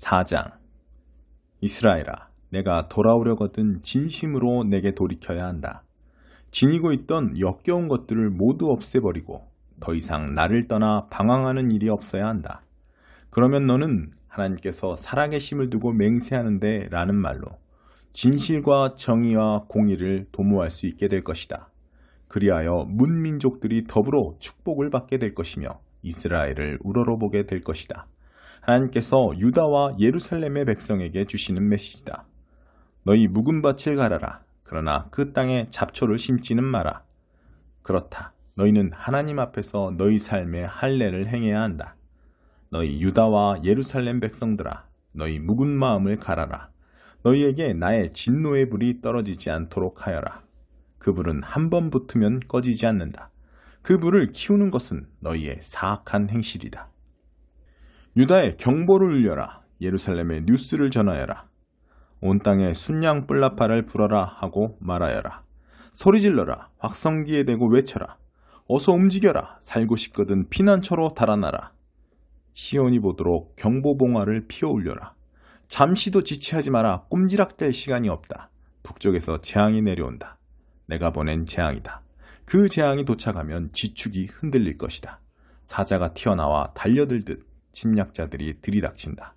4장. 이스라엘아, 내가 돌아오려거든 진심으로 내게 돌이켜야 한다. 지니고 있던 역겨운 것들을 모두 없애버리고 더 이상 나를 떠나 방황하는 일이 없어야 한다. 그러면 너는 하나님께서 살아계심을 두고 맹세하는데 라는 말로 진실과 정의와 공의를 도모할 수 있게 될 것이다. 그리하여 문민족들이 더불어 축복을 받게 될 것이며 이스라엘을 우러러보게 될 것이다. 하나님께서 유다와 예루살렘의 백성에게 주시는 메시지다. 너희 묵은 밭을 갈아라. 그러나 그 땅에 잡초를 심지는 마라. 그렇다. 너희는 하나님 앞에서 너희 삶의 할례를 행해야 한다. 너희 유다와 예루살렘 백성들아, 너희 묵은 마음을 갈아라. 너희에게 나의 진노의 불이 떨어지지 않도록 하여라. 그 불은 한 번 붙으면 꺼지지 않는다. 그 불을 키우는 것은 너희의 사악한 행실이다. 유다의 경보를 울려라. 예루살렘의 뉴스를 전하여라. 온 땅에 순양 뿔나파를 불어라 하고 말하여라. 소리질러라. 확성기에 대고 외쳐라. 어서 움직여라. 살고 싶거든 피난처로 달아나라. 시온이 보도록 경보봉화를 피어올려라. 잠시도 지체하지 마라. 꼼지락댈 시간이 없다. 북쪽에서 재앙이 내려온다. 내가 보낸 재앙이다. 그 재앙이 도착하면 지축이 흔들릴 것이다. 사자가 튀어나와 달려들듯 침략자들이 들이닥친다.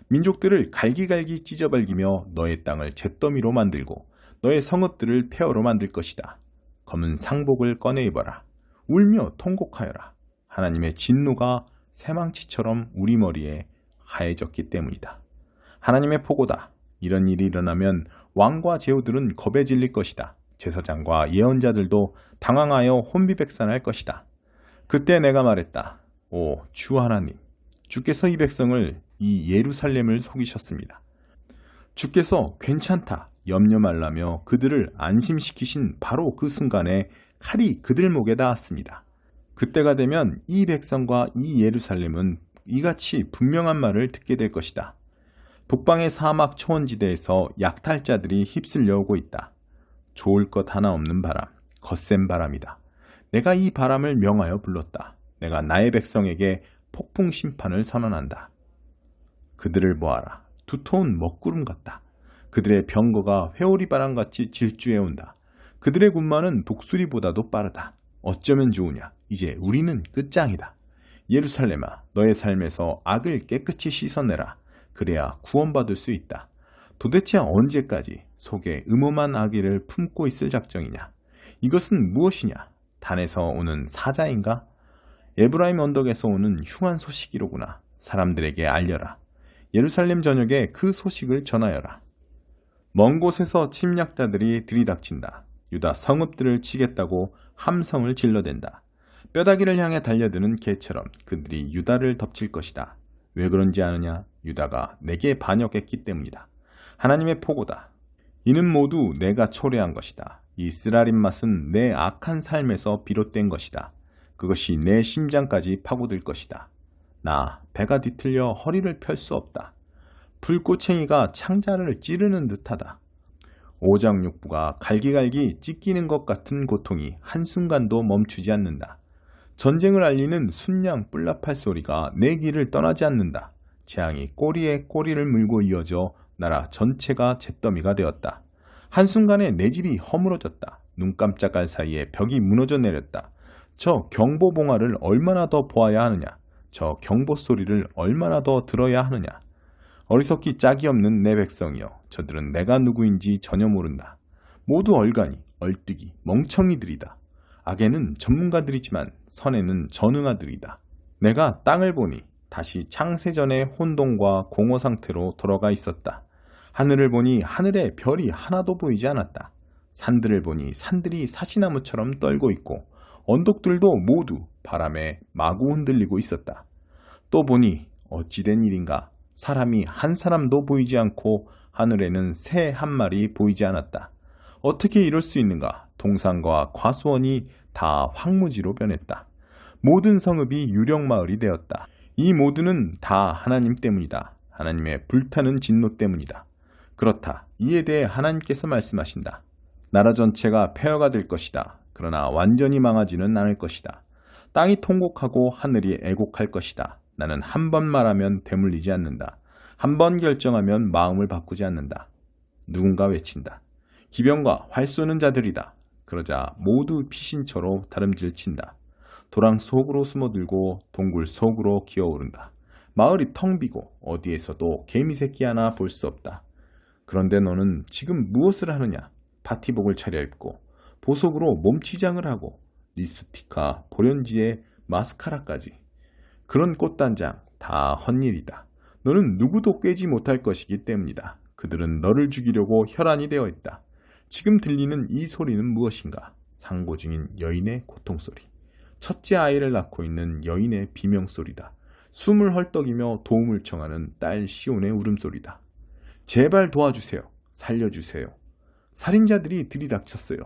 민족들을 갈기갈기 찢어발기며 너의 땅을 잿더미로 만들고 너의 성읍들을 폐허로 만들 것이다. 검은 상복을 꺼내 입어라. 울며 통곡하여라. 하나님의 진노가 새망치처럼 우리 머리에 하얘졌기 때문이다. 하나님의 포고다. 이런 일이 일어나면 왕과 제후들은 겁에 질릴 것이다. 제사장과 예언자들도 당황하여 혼비백산할 것이다. 그때 내가 말했다. 오, 주 하나님, 주께서 이 백성을, 이 예루살렘을 속이셨습니다. 주께서 괜찮다, 염려 말라며 그들을 안심시키신 바로 그 순간에 칼이 그들 목에 닿았습니다. 그때가 되면 이 백성과 이 예루살렘은 이같이 분명한 말을 듣게 될 것이다. 북방의 사막 초원지대에서 약탈자들이 휩쓸려 오고 있다. 좋을 것 하나 없는 바람, 거센 바람이다. 내가 이 바람을 명하여 불렀다. 내가 나의 백성에게 폭풍 심판을 선언한다. 그들을 보아라. 두터운 먹구름 같다. 그들의 병거가 회오리 바람같이 질주해온다. 그들의 군마는 독수리보다도 빠르다. 어쩌면 좋으냐. 이제 우리는 끝장이다. 예루살렘아, 너의 삶에서 악을 깨끗이 씻어내라. 그래야 구원받을 수 있다. 도대체 언제까지 속에 음험한 악의를 품고 있을 작정이냐? 이것은 무엇이냐? 단에서 오는 사자인가? 에브라임 언덕에서 오는 흉한 소식이로구나. 사람들에게 알려라. 예루살렘 전역에 그 소식을 전하여라. 먼 곳에서 침략자들이 들이닥친다. 유다 성읍들을 치겠다고 함성을 질러댄다. 뼈다귀를 향해 달려드는 개처럼 그들이 유다를 덮칠 것이다. 왜 그런지 아느냐? 유다가 내게 반역했기 때문이다. 하나님의 포고다. 이는 모두 내가 초래한 것이다. 이 쓰라린 맛은 내 악한 삶에서 비롯된 것이다. 그것이 내 심장까지 파고들 것이다. 나 배가 뒤틀려 허리를 펼 수 없다. 불꽃챙이가 창자를 찌르는 듯하다. 오장육부가 갈기갈기 찢기는 것 같은 고통이 한순간도 멈추지 않는다. 전쟁을 알리는 순양 뿔나팔 소리가 내 길을 떠나지 않는다. 재앙이 꼬리에 꼬리를 물고 이어져 나라 전체가 잿더미가 되었다. 한순간에 내 집이 허물어졌다. 눈 깜짝할 사이에 벽이 무너져 내렸다. 저 경보봉화를 얼마나 더 보아야 하느냐. 저 경보 소리를 얼마나 더 들어야 하느냐. 어리석기 짝이 없는 내 백성이여, 저들은 내가 누구인지 전혀 모른다. 모두 얼간이, 얼뜨기, 멍청이들이다. 악에는 전문가들이지만 선에는 전응아들이다. 내가 땅을 보니 다시 창세전의 혼돈과 공허 상태로 돌아가 있었다. 하늘을 보니 하늘에 별이 하나도 보이지 않았다. 산들을 보니 산들이 사시나무처럼 떨고 있고 언덕들도 모두 바람에 마구 흔들리고 있었다. 또 보니 어찌된 일인가. 사람이 한 사람도 보이지 않고 하늘에는 새 한 마리 보이지 않았다. 어떻게 이럴 수 있는가? 동산과 과수원이 다 황무지로 변했다. 모든 성읍이 유령마을이 되었다. 이 모두는 다 하나님 때문이다. 하나님의 불타는 진노 때문이다. 그렇다. 이에 대해 하나님께서 말씀하신다. 나라 전체가 폐허가 될 것이다. 그러나 완전히 망하지는 않을 것이다. 땅이 통곡하고 하늘이 애곡할 것이다. 나는 한 번 말하면 되물리지 않는다. 한 번 결정하면 마음을 바꾸지 않는다. 누군가 외친다. 기병과 활 쏘는 자들이다. 그러자 모두 피신처로 다름질친다. 도랑 속으로 숨어들고 동굴 속으로 기어오른다. 마을이 텅 비고 어디에서도 개미 새끼 하나 볼 수 없다. 그런데 너는 지금 무엇을 하느냐? 파티복을 차려입고 보석으로 몸치장을 하고 립스틱과 보련지에 마스카라까지. 그런 꽃단장 다 헛일이다. 너는 누구도 꿰지 못할 것이기 때문이다. 그들은 너를 죽이려고 혈안이 되어 있다. 지금 들리는 이 소리는 무엇인가? 상고 중인 여인의 고통소리. 첫째 아이를 낳고 있는 여인의 비명소리다. 숨을 헐떡이며 도움을 청하는 딸 시온의 울음소리다. 제발 도와주세요. 살려주세요. 살인자들이 들이닥쳤어요.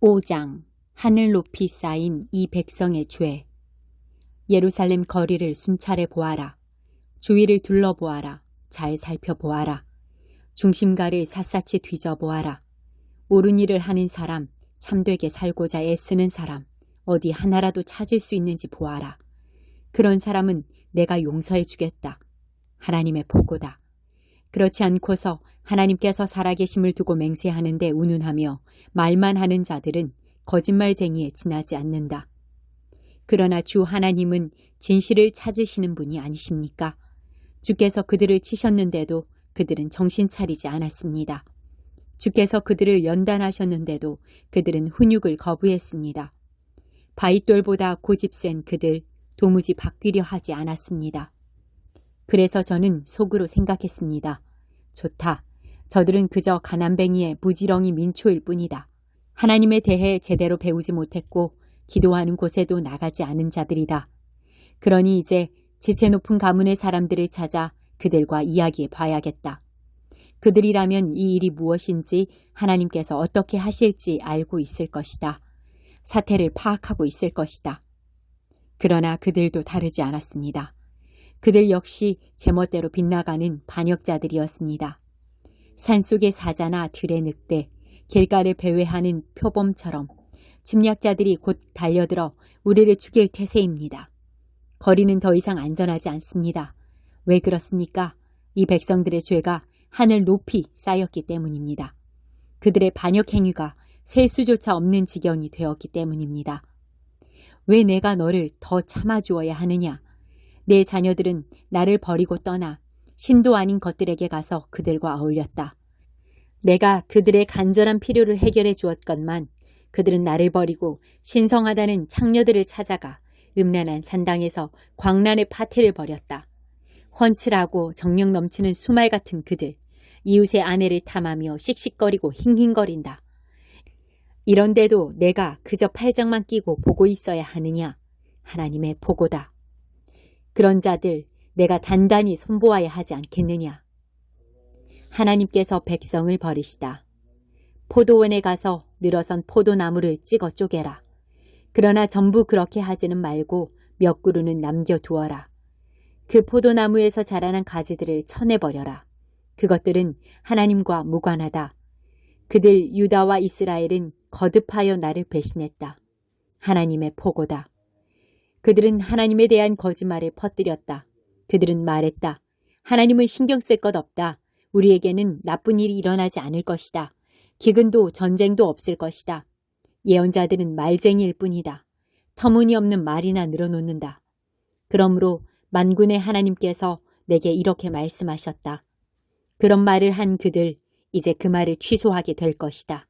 5장. 하늘 높이 쌓인 이 백성의 죄. 예루살렘 거리를 순찰해 보아라. 주위를 둘러보아라. 잘 살펴보아라. 중심가를 샅샅이 뒤져보아라. 옳은 일을 하는 사람, 참되게 살고자 애쓰는 사람, 어디 하나라도 찾을 수 있는지 보아라. 그런 사람은 내가 용서해 주겠다. 하나님의 보고다. 그렇지 않고서 하나님께서 살아계심을 두고 맹세하는데 운운하며 말만 하는 자들은 거짓말쟁이에 지나지 않는다. 그러나 주 하나님은 진실을 찾으시는 분이 아니십니까? 주께서 그들을 치셨는데도 그들은 정신 차리지 않았습니다. 주께서 그들을 연단하셨는데도 그들은 훈육을 거부했습니다. 바위돌보다 고집센 그들 도무지 바뀌려 하지 않았습니다. 그래서 저는 속으로 생각했습니다. 좋다. 저들은 그저 가난뱅이의 무지렁이 민초일 뿐이다. 하나님에 대해 제대로 배우지 못했고 기도하는 곳에도 나가지 않은 자들이다. 그러니 이제 지체 높은 가문의 사람들을 찾아 그들과 이야기해 봐야겠다. 그들이라면 이 일이 무엇인지 하나님께서 어떻게 하실지 알고 있을 것이다. 사태를 파악하고 있을 것이다. 그러나 그들도 다르지 않았습니다. 그들 역시 제멋대로 빗나가는 반역자들이었습니다. 산속의 사자나 들의 늑대, 길가를 배회하는 표범처럼 침략자들이 곧 달려들어 우리를 죽일 태세입니다. 거리는 더 이상 안전하지 않습니다. 왜 그렇습니까? 이 백성들의 죄가 하늘 높이 쌓였기 때문입니다. 그들의 반역 행위가 셀 수조차 없는 지경이 되었기 때문입니다. 왜 내가 너를 더 참아주어야 하느냐? 내 자녀들은 나를 버리고 떠나 신도 아닌 것들에게 가서 그들과 어울렸다. 내가 그들의 간절한 필요를 해결해 주었건만 그들은 나를 버리고 신성하다는 창녀들을 찾아가 음란한 산당에서 광란의 파티를 벌였다. 훤칠하고 정력 넘치는 수말 같은 그들, 이웃의 아내를 탐하며 씩씩거리고 힝힝거린다. 이런데도 내가 그저 팔짱만 끼고 보고 있어야 하느냐? 하나님의 보고다. 그런 자들 내가 단단히 손보아야 하지 않겠느냐? 하나님께서 백성을 버리시다. 포도원에 가서 늘어선 포도나무를 찍어 쪼개라. 그러나 전부 그렇게 하지는 말고 몇 그루는 남겨두어라. 그 포도나무에서 자라난 가지들을 쳐내버려라. 그것들은 하나님과 무관하다. 그들 유다와 이스라엘은 거듭하여 나를 배신했다. 하나님의 포고다. 그들은 하나님에 대한 거짓말을 퍼뜨렸다. 그들은 말했다. 하나님은 신경 쓸 것 없다. 우리에게는 나쁜 일이 일어나지 않을 것이다. 기근도 전쟁도 없을 것이다. 예언자들은 말쟁이일 뿐이다. 터무니없는 말이나 늘어놓는다. 그러므로 만군의 하나님께서 내게 이렇게 말씀하셨다. 그런 말을 한 그들, 이제 그 말을 취소하게 될 것이다.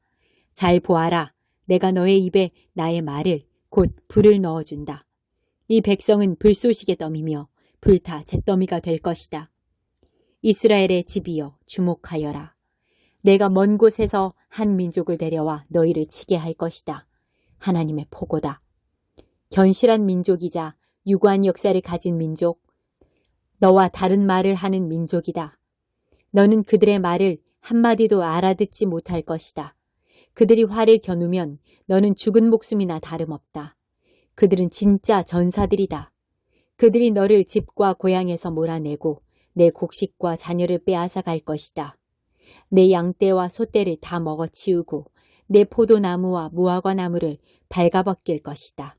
잘 보아라. 내가 너의 입에 나의 말을 곧 불을 넣어준다. 이 백성은 불쏘시개 더미며 불타 잿더미가 될 것이다. 이스라엘의 집이여 주목하여라. 내가 먼 곳에서 한 민족을 데려와 너희를 치게 할 것이다. 하나님의 포고다. 견실한 민족이자 유구한 역사를 가진 민족, 너와 다른 말을 하는 민족이다. 너는 그들의 말을 한마디도 알아듣지 못할 것이다. 그들이 활을 겨누면 너는 죽은 목숨이나 다름없다. 그들은 진짜 전사들이다. 그들이 너를 집과 고향에서 몰아내고 내 곡식과 자녀를 빼앗아 갈 것이다. 내 양떼와 소떼를 다 먹어치우고 내 포도나무와 무화과나무를 발가벗길 것이다.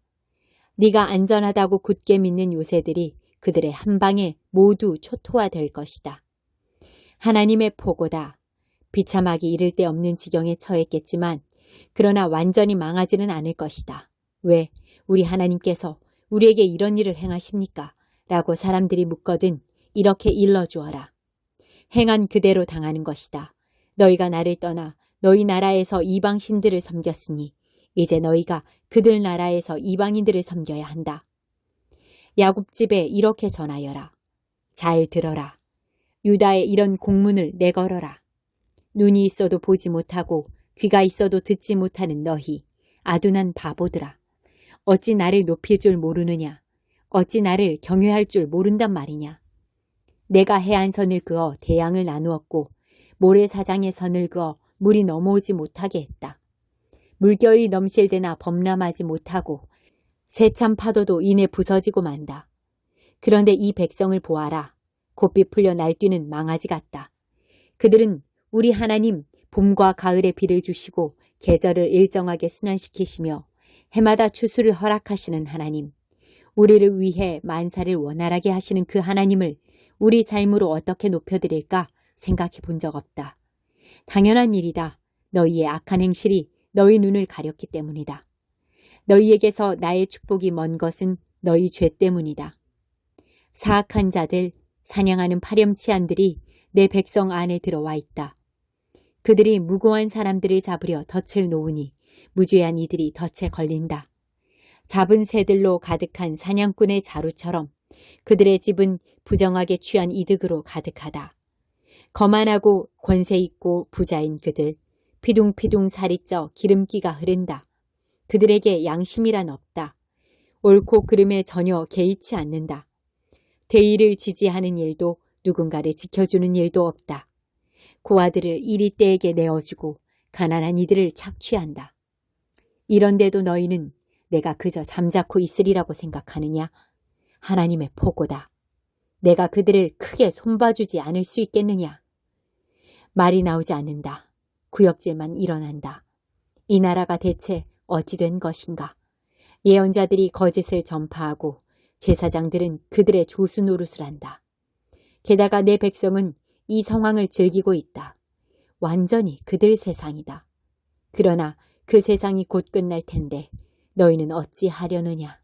네가 안전하다고 굳게 믿는 요새들이 그들의 한 방에 모두 초토화될 것이다. 하나님의 포고다. 비참하기 이를 데 없는 지경에 처했겠지만 그러나 완전히 망하지는 않을 것이다. 왜 우리 하나님께서 우리에게 이런 일을 행하십니까? 라고 사람들이 묻거든 이렇게 일러주어라. 행한 그대로 당하는 것이다. 너희가 나를 떠나 너희 나라에서 이방신들을 섬겼으니 이제 너희가 그들 나라에서 이방인들을 섬겨야 한다. 야곱집에 이렇게 전하여라. 잘 들어라. 유다에 이런 공문을 내걸어라. 눈이 있어도 보지 못하고 귀가 있어도 듣지 못하는 너희 아둔한 바보들아. 어찌 나를 높일 줄 모르느냐. 어찌 나를 경외할 줄 모른단 말이냐. 내가 해안선을 그어 대양을 나누었고 모래사장에 선을 그어 물이 넘어오지 못하게 했다. 물결이 넘실대나 범람하지 못하고 세찬 파도도 이내 부서지고 만다. 그런데 이 백성을 보아라. 곱비 풀려 날뛰는 망아지 같다. 그들은 우리 하나님 봄과 가을에 비를 주시고 계절을 일정하게 순환시키시며 해마다 추수를 허락하시는 하나님, 우리를 위해 만사를 원활하게 하시는 그 하나님을 우리 삶으로 어떻게 높여드릴까 생각해 본 적 없다. 당연한 일이다. 너희의 악한 행실이 너희 눈을 가렸기 때문이다. 너희에게서 나의 축복이 먼 것은 너희 죄 때문이다. 사악한 자들, 사냥하는 파렴치한들이 내 백성 안에 들어와 있다. 그들이 무고한 사람들을 잡으려 덫을 놓으니 무죄한 이들이 덫에 걸린다. 잡은 새들로 가득한 사냥꾼의 자루처럼 그들의 집은 부정하게 취한 이득으로 가득하다. 거만하고 권세 있고 부자인 그들, 피둥피둥 살이 쪄 기름기가 흐른다. 그들에게 양심이란 없다. 옳고 그름에 전혀 개의치 않는다. 대의를 지지하는 일도 누군가를 지켜주는 일도 없다. 고아들을 이리떼에게 내어주고 가난한 이들을 착취한다. 이런데도 너희는 내가 그저 잠자코 있으리라고 생각하느냐? 하나님의 포고다. 내가 그들을 크게 손봐주지 않을 수 있겠느냐? 말이 나오지 않는다. 구역질만 일어난다. 이 나라가 대체 어찌 된 것인가? 예언자들이 거짓을 전파하고 제사장들은 그들의 조수 노릇을 한다. 게다가 내 백성은 이 상황을 즐기고 있다. 완전히 그들 세상이다. 그러나 그 세상이 곧 끝날 텐데 너희는 어찌 하려느냐?